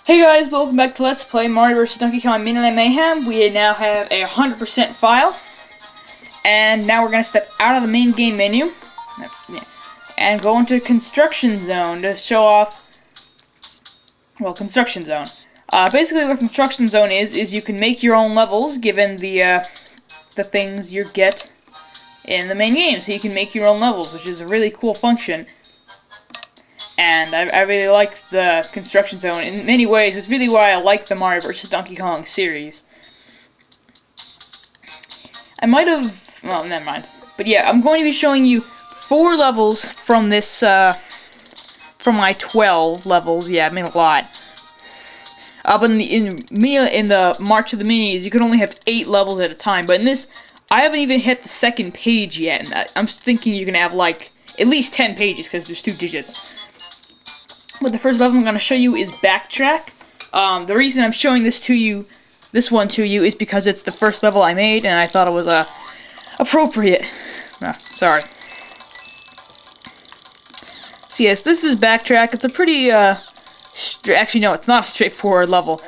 Hey guys, welcome back to Let's Play Mario vs. Donkey Kong Mayhem. We now have a 100% file. And now we're going to step out of the main game menu. And go into Construction Zone to show off... Well, Construction Zone. Basically what Construction Zone is you can make your own levels given the things you get in the main game. So you can make your own levels, which is a really cool function. And I really like the Construction Zone. In many ways, it's really why I like the Mario vs. Donkey Kong series. I might have... well, never mind. But yeah, I'm going to be showing you 4 levels from this, from my 12 levels. Yeah, I made a lot. But in the March of the Minis, you can only have 8 levels at a time. But in this, I haven't even hit the second page yet. And I'm thinking you can have, like, at least 10 pages, because there's 2 digits. But the first level I'm going to show you is Backtrack. The reason I'm showing this one to you, is because it's the first level I made, and I thought it was appropriate. No, sorry. So yes, this is Backtrack. It's a pretty, actually no, it's not a straightforward level.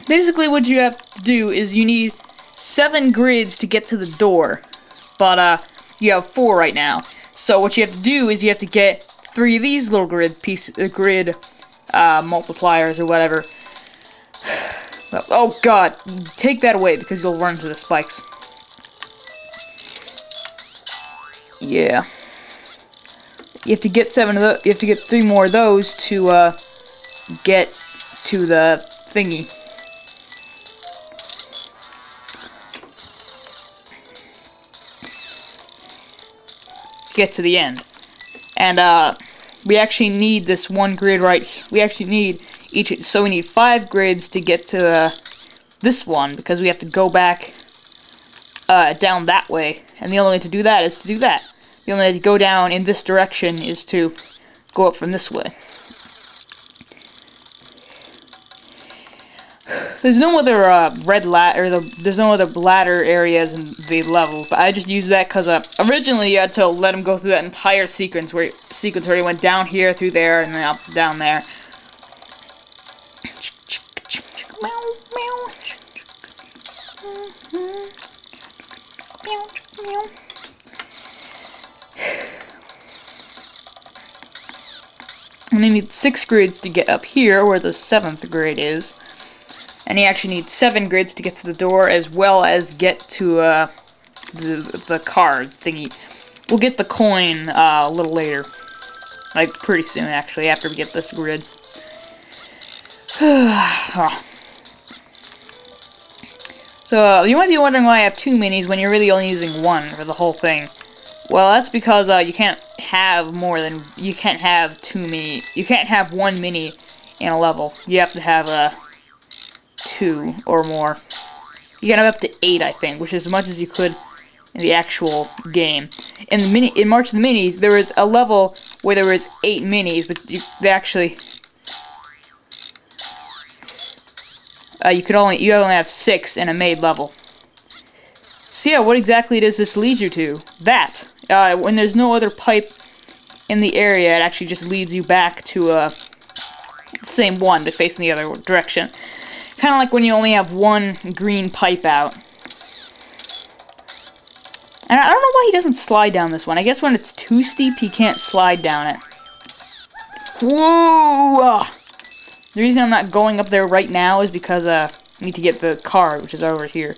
Basically what you have to do is you need 7 grids to get to the door. But, you have 4 right now. So what you have to do is you have to get 3 of these little grid multipliers or whatever. Oh god, take that away because you'll run into the spikes. Yeah. You have to get 7 of those. You have to get 3 more of those to get to the thingy. Get to the end. And, we actually need this one grid we actually need so we need 5 grids to get to, this one, because we have to go back, down that way. And the only way to do that is to do that. The only way to go down in this direction is to go up from this way. There's no other, there's no other ladder areas in the level, but I just used that because, originally you had to let him go through that entire sequence where he went down here, through there, and then up, down there. And you need 6 grids to get up here, where the 7th grid is. And you actually need 7 grids to get to the door, as well as get to the card thingy. We'll get the coin a little later. Like, pretty soon, actually, after we get this grid. So, you might be wondering why I have 2 minis when you're really only using 1 for the whole thing. Well, that's because you can't have you can't have 1 mini in a level. You have to have 2 or more. You can have up to 8, I think, which is as much as you could in the actual game. In March of the Minis, there was a level where there was 8 minis, but you only have 6 in a made level. So yeah, what exactly does this lead you to? That when there's no other pipe in the area, it actually just leads you back to the same one, but facing the other direction. Kind of like when you only have 1 green pipe out. And I don't know why he doesn't slide down this one. I guess when it's too steep, he can't slide down it. Whoa! The reason I'm not going up there right now is because I need to get the card, which is over here.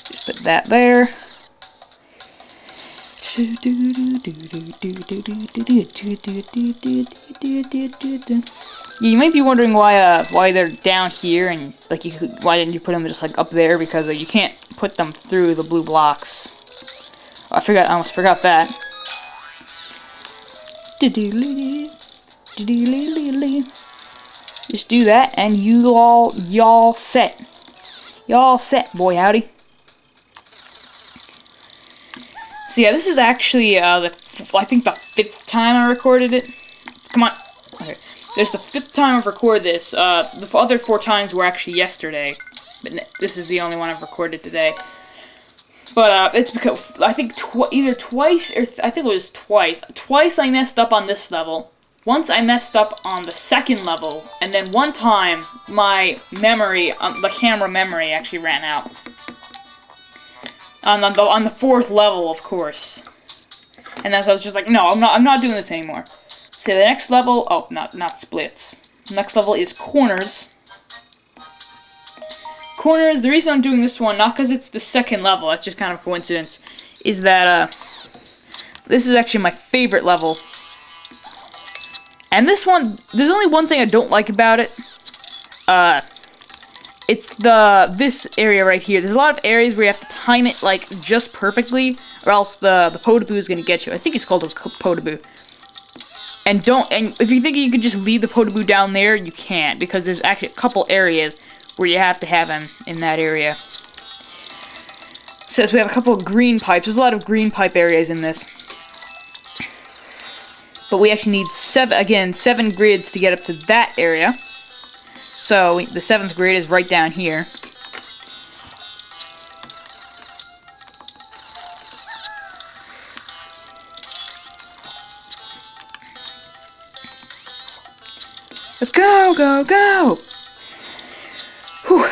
Just put that there. You might be wondering why they're down here and like why didn't you put them just like up there, because you can't put them through the blue blocks. Oh, I almost forgot that. Just do that and y'all set. Y'all set, boy howdy. So yeah, this is actually I think the 5th time I recorded it. Come on. Okay. This is the 5th time I've recorded this. The other 4 times were actually yesterday, but this is the only one I've recorded today. But it's because I think either twice or I think it was twice. Twice I messed up on this level. Once I messed up on the second level, and then one time my memory, the camera memory, actually ran out. On the fourth level, of course. And that's why I was just like, no, I'm not doing this anymore. So the next level, oh, not splits. Next level is corners. Corners, the reason I'm doing this one, not because it's the second level, that's just kind of a coincidence, is that, this is actually my favorite level. And this one, there's only one thing I don't like about it. It's this area right here. There's a lot of areas where you have to time it, like, just perfectly, or else the Potaboo is gonna get you. I think it's called a Potaboo. And if you think you can just leave the Potaboo down there, you can't, because there's actually a couple areas where you have to have him in that area. Says we have a couple of green pipes. There's a lot of green pipe areas in this. But we actually need 7 grids to get up to that area. So the 7th grid is right down here. Let's go, go, go! Whew.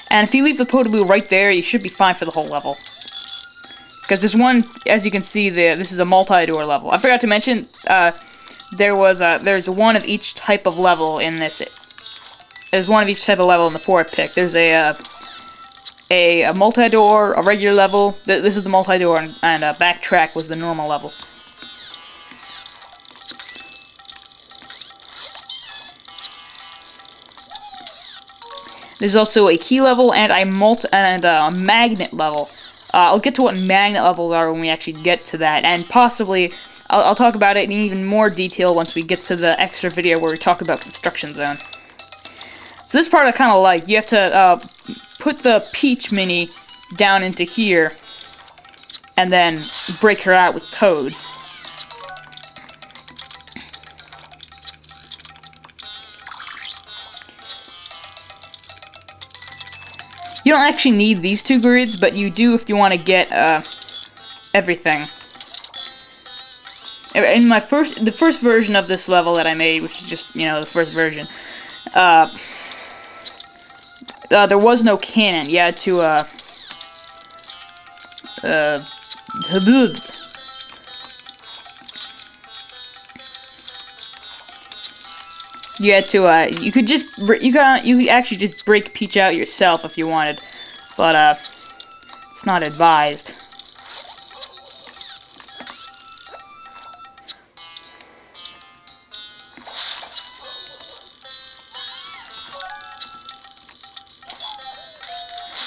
And if you leave the Potaboo right there, you should be fine for the whole level. Because there's one, as you can see, this is a multi-door level. I forgot to mention, there's one of each type of level in this. There's one of each type of level in the 4 I picked. There's a multi-door, a regular level. This is the multi-door, and backtrack was the normal level. There's also a key level and a magnet level. I'll get to what magnet levels are when we actually get to that, and possibly I'll talk about it in even more detail once we get to the extra video where we talk about Construction Zone. So this part I kind of like. You have to put the Peach Mini down into here, and then break her out with Toad. You don't actually need these 2 grids, but you do if you want to get everything. In the first version of this level that I made, which is just, the first version, there was no cannon. You had to you could actually just break Peach out yourself if you wanted, but it's not advised.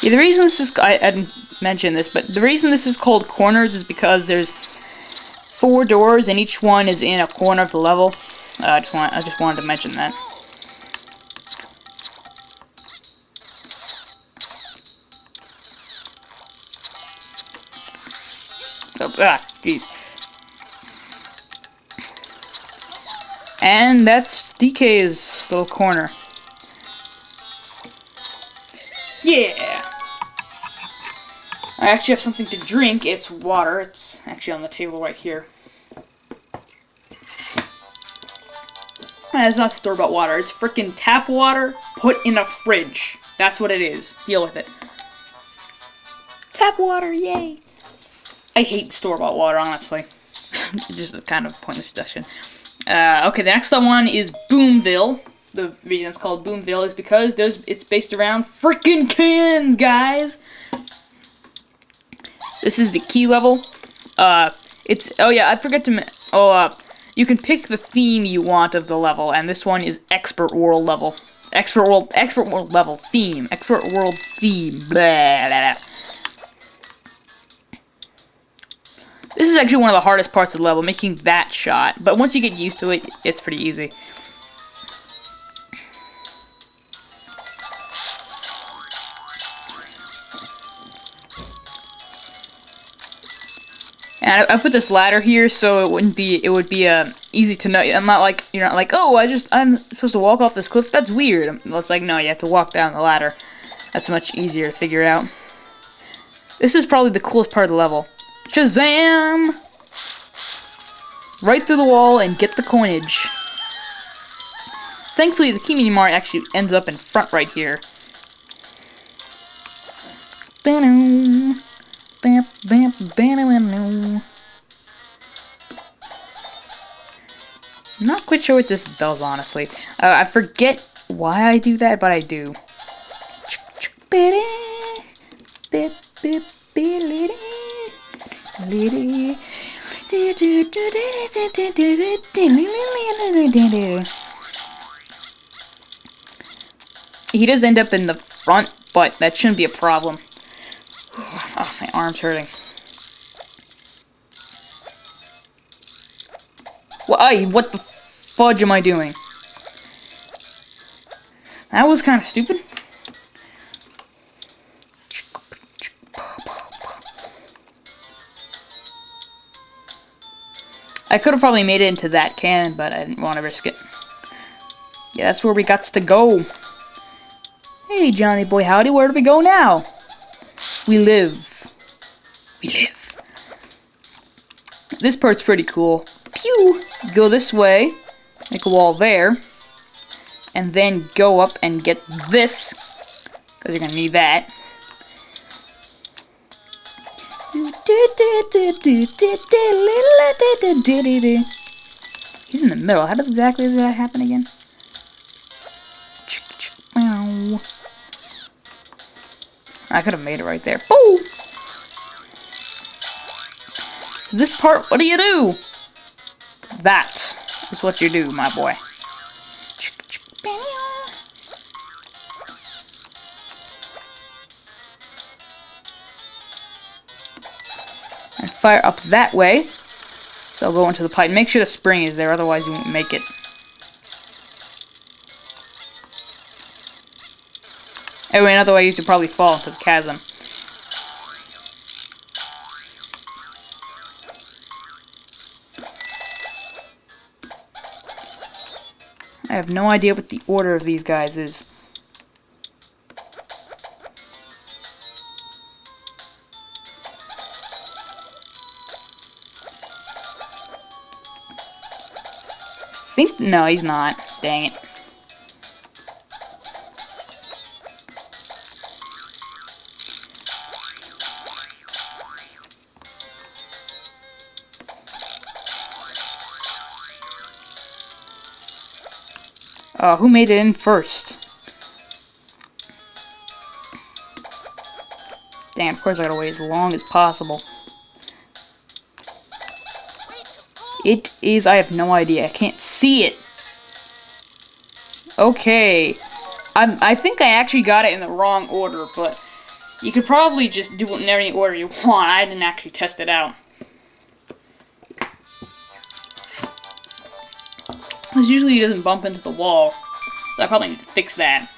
Yeah, the reason this is, I didn't mention this, but the reason this is called corners is because there's 4 doors and each one is in a corner of the level. I just wanted to mention that. Oh, jeez. And that's DK's little corner. Yeah! I actually have something to drink. It's water. It's actually on the table right here. It's not store-bought water. It's frickin' tap water put in a fridge. That's what it is. Deal with it. Tap water, yay! I hate store-bought water, honestly. It's just a kind of pointless discussion. Okay, the next one is Boomville. The reason it's called Boomville is because it's based around frickin' cans, guys! This is the key level. Oh yeah, I forgot to you can pick the theme you want of the level, and this one is Expert World level. Expert World level theme. Expert World theme. Blah, blah, blah. This is actually one of the hardest parts of the level, making that shot. But once you get used to it, it's pretty easy. And I put this ladder here so it would be easy to know. I'm not like, you're not like, oh, I'm supposed to walk off this cliff. That's weird. It's like, no, you have to walk down the ladder. That's much easier to figure out. This is probably the coolest part of the level. Shazam! Right through the wall and get the coinage. Thankfully, the key mini Mario actually ends up in front right here. I'm not quite sure what this does, honestly. I forget why I do that, but I do. He does end up in the front, but that shouldn't be a problem. Oh, my arm's hurting. What the fudge am I doing? That was kind of stupid. I could have probably made it into that cannon, but I didn't want to risk it. Yeah, that's where we got to go. Hey, Johnny boy, howdy, where do we go now? We live. We live. This part's pretty cool. Pew! Go this way, make a wall there, and then go up and get this, because you're gonna need that. He's in the middle. How exactly does that happen again? I could have made it right there. Boo! This part, what do you do? That is what you do, my boy. And fire up that way. So I'll go into the pipe. Make sure the spring is there, otherwise you won't make it. Anyway, another way you should probably fall into the chasm. I have no idea what the order of these guys is. No, he's not. Dang it. Who made it in first? Damn, of course I gotta wait as long as possible. It is, I have no idea. I can't see it. Okay. I think I actually got it in the wrong order, but you could probably just do it in any order you want. I didn't actually test it out. Because usually he doesn't bump into the wall. So I probably need to fix that.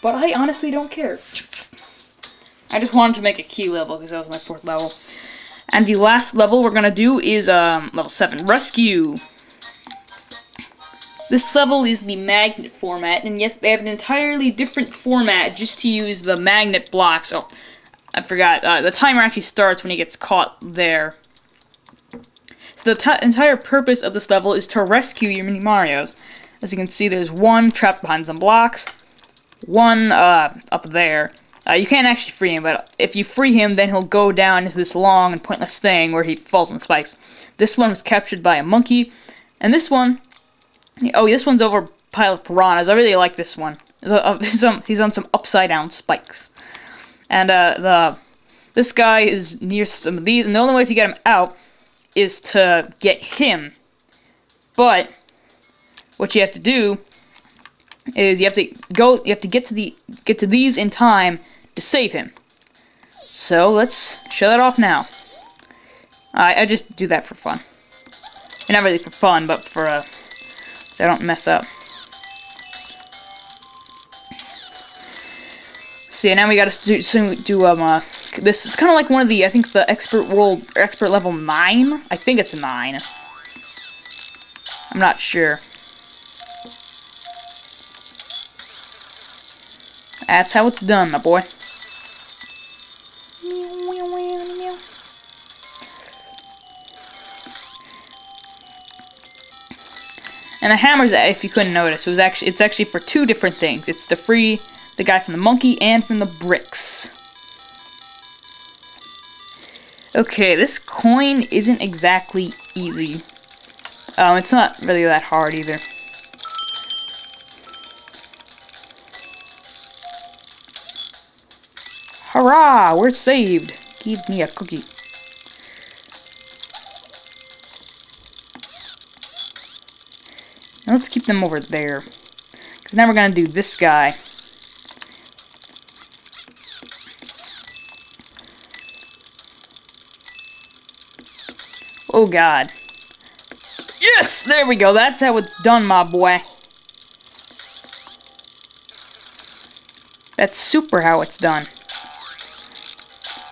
But I honestly don't care. I just wanted to make a key level because that was my 4th level. And the last level we're gonna do is level 7, Rescue. This level is the magnet format, and yes, they have an entirely different format just to use the magnet blocks. Oh, I forgot. The timer actually starts when he gets caught there. So the entire purpose of this level is to rescue your mini Marios. As you can see, there's one trapped behind some blocks, one up there. You can't actually free him, but if you free him, then he'll go down into this long and pointless thing where he falls on spikes. This one was captured by a monkey, and this one, oh, this one's over a pile of piranhas. I really like this one. He's on some upside down spikes, and this guy is near some of these, and the only way to get him out is to get him. But what you have to do is you have to get to these in time to save him. So let's show that off now. I just do that for fun. Not really for fun, but for so I don't mess up. So yeah, now we gotta do this is kind of like one of the, I think the expert level 9. I think it's 9. I'm not sure. That's how it's done, my boy. And the hammers, if you couldn't notice, it's actually for two different things. It's to free the guy from the monkey and from the bricks. Okay, this coin isn't exactly easy. It's not really that hard either. Hurrah! We're saved! Give me a cookie. Now let's keep them over there. Because now we're going to do this guy. Oh god. Yes! There we go. That's how it's done, my boy. That's super how it's done.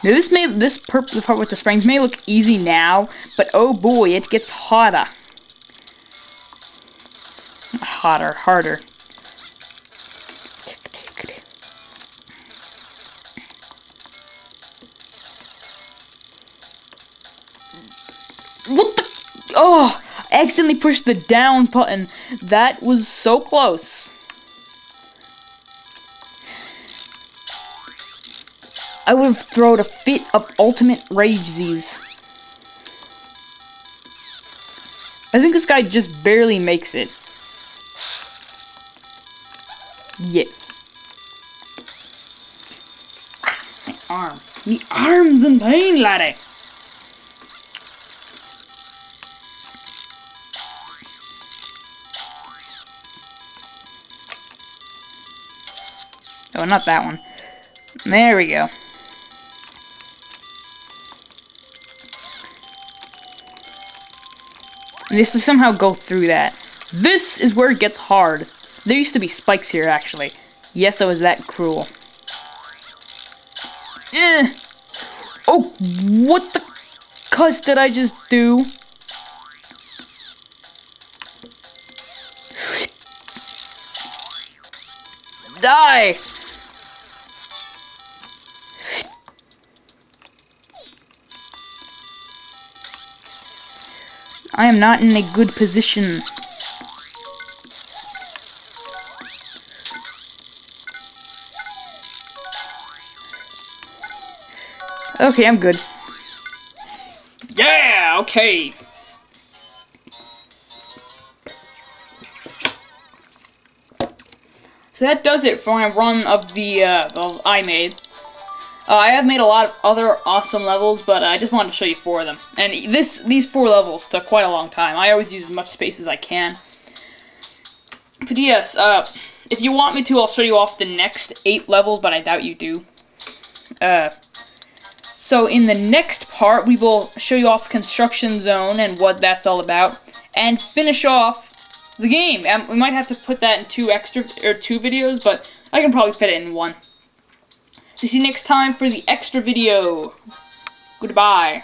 Now this purple part with the springs may look easy now, but oh boy, it gets harder. Harder. What the? Oh, I accidentally pushed the down button. That was so close. I would have thrown a fit of ultimate rage these. I think this guy just barely makes it. Yes. My arm. Me arm's in pain, laddie. Oh, not that one. There we go. And just to somehow go through that. This is where it gets hard. There used to be spikes here, actually. Yes, I was that cruel. Oh, what the cuss did I just do? Die! I am not in a good position. Okay, I'm good. Yeah, okay. So that does it for my run of the levels I made. I have made a lot of other awesome levels, but I just wanted to show you 4 of them. And these 4 levels took quite a long time. I always use as much space as I can. But yes, if you want me to, I'll show you off the next 8 levels, but I doubt you do. So in the next part, we will show you off Construction Zone and what that's all about, and finish off the game. We might have to put that in 2 videos, but I can probably fit it in 1. So see you next time for the extra video. Goodbye.